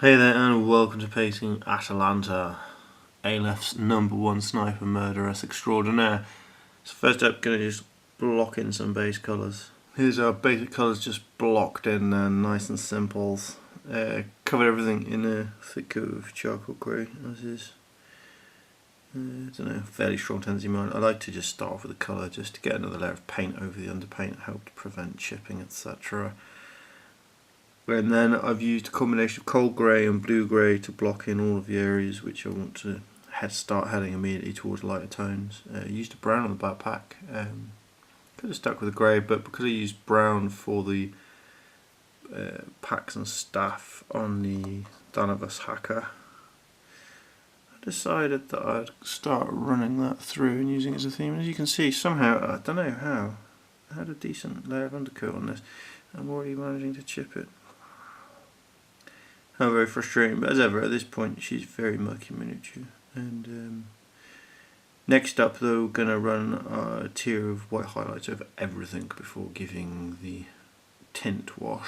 Hey there and welcome to painting Atalanta, Aleph's #1 sniper murderess extraordinaire. So first up, going to just block in some base colours. Here's our basic colours just blocked in, nice and simple. Covered everything in a thick coat of charcoal grey, as is. I don't know, fairly strong tendency mine. I like to just start off with a colour just to get another layer of paint over the underpaint, help to prevent chipping, etc. And then I've used a combination of cold grey and blue grey to block in all of the areas which I want to start heading immediately towards lighter tones. I used a brown on the backpack. Could have stuck with a grey, but because I used brown for the packs and staff on the Danavas hacker, I decided that I'd start running that through and using it as a theme. As you can see, somehow, I don't know how, I had a decent layer of undercoat on this. I'm already managing to chip it. How very frustrating, but as ever at this point she's very mucky miniature. And next up though, we're going to run a tier of white highlights over everything before giving the tint wash.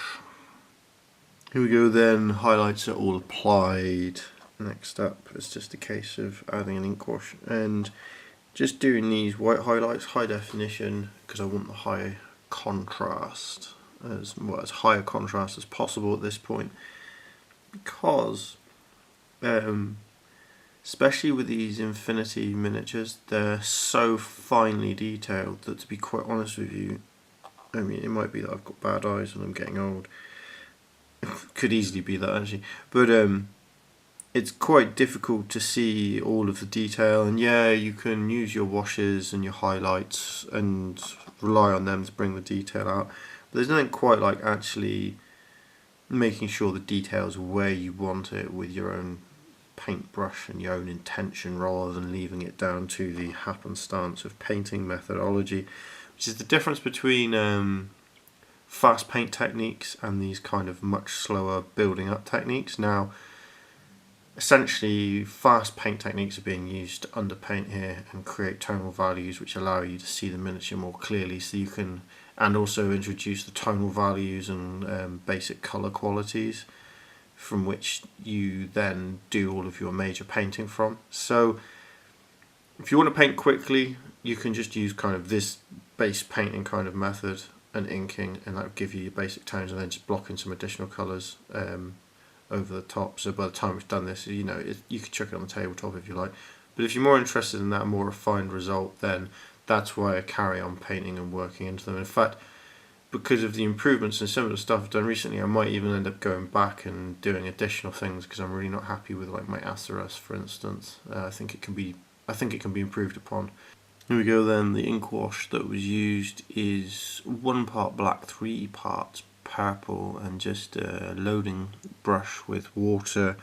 Here we go then, highlights are all applied. Next up it's just a case of adding an ink wash and just doing these white highlights, high definition, because I want the high contrast, as high a contrast as possible at this point. Because, especially with these infinity miniatures, they're so finely detailed that, to be quite honest with you, I mean, it might be that I've got bad eyes and I'm getting old. Could easily be that actually, but it's quite difficult to see all of the detail. And yeah, you can use your washes and your highlights and rely on them to bring the detail out, but there's nothing quite like actually making sure the details where you want it with your own paintbrush and your own intention, rather than leaving it down to the happenstance of painting methodology, which is the difference between fast paint techniques and these kind of much slower building up techniques. Now, essentially, fast paint techniques are being used to underpaint here and create tonal values which allow you to see the miniature more clearly, so you can, and also introduce the tonal values and basic colour qualities from which you then do all of your major painting from. So if you want to paint quickly, you can just use kind of this base painting kind of method and inking, and that will give you your basic tones, and then just block in some additional colours over the top. So by the time we've done this, you know, you can chuck it on the tabletop if you like. But if you're more interested in that more refined result, then that's why I carry on painting and working into them. In fact, because of the improvements and some of the stuff I've done recently, I might even end up going back and doing additional things because I'm really not happy with like my Acerus, for instance. I think it can be improved upon. Here we go then. The ink wash that was used is 1 part black, 3 parts purple, and just a loading brush with water,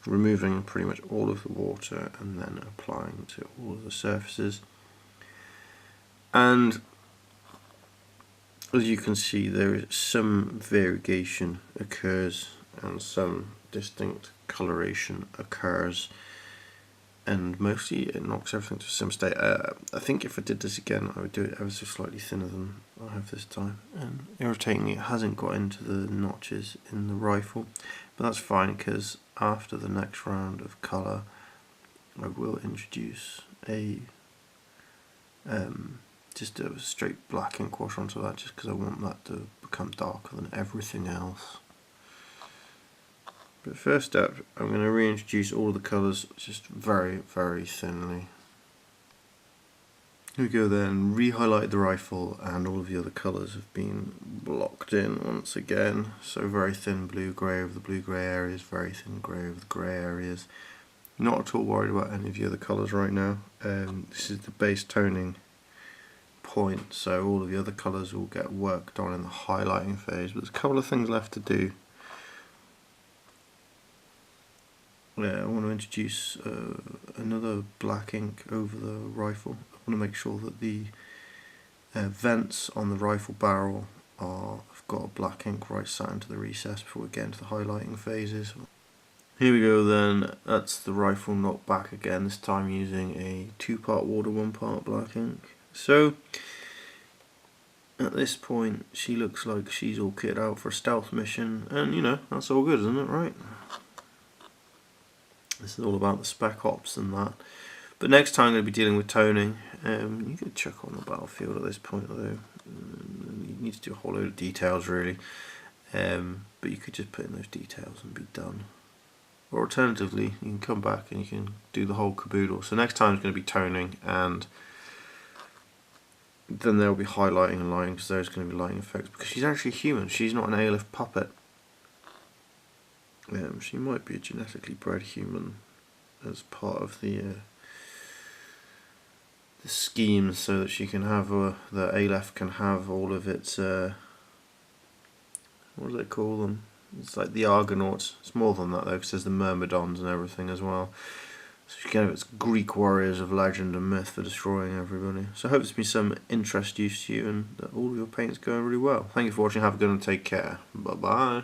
removing pretty much all of the water and then applying to all of the surfaces. And as you can see, there is some variegation occurs and some distinct coloration occurs, and mostly it knocks everything to some state. I think if I did this again, I would do it ever so slightly thinner than I have this time. And irritatingly, it hasn't got into the notches in the rifle, but that's fine because after the next round of colour, I will introduce a just a straight black ink wash onto that, just because I want that to become darker than everything else. But first up, I'm going to reintroduce all the colours just very, very thinly. Here we go then, re-highlight the rifle, and all of the other colours have been blocked in once again. So very thin blue-grey over the blue-grey areas, very thin grey over the grey areas. Not at all worried about any of the other colours right now. This is the base toning point, so all of the other colours will get worked on in the highlighting phase, but there's a couple of things left to do. I want to introduce another black ink over the rifle. I want to make sure that the vents on the rifle barrel have got a black ink right sat into the recess before we get into the highlighting phases. Here we go then, that's the rifle knocked back again, this time using a 2-part water, 1 part black ink. So at this point she looks like she's all kitted out for a stealth mission, and you know, that's all good, isn't it, right? This is all about the spec ops and that. But next time I'm going to be dealing with toning. You could chuck on the battlefield at this point, although you need to do a whole load of details really. But you could just put in those details and be done. Or alternatively, you can come back and you can do the whole caboodle. So next time is going to be toning, and then there will be highlighting and lighting, because there's going to be lighting effects. Because she's actually human, she's not an ALF puppet. She might be a genetically bred human as part of the scheme, so that she can have the ALF can have all of its what do they call them? It's like the Argonauts. It's more than that though, because there's the Myrmidons and everything as well. So she can have its Greek warriors of legend and myth for destroying everybody. So I hope it's been some interest use to you, and that all of your paint's going really well. Thank you for watching. Have a good one and take care. Bye bye.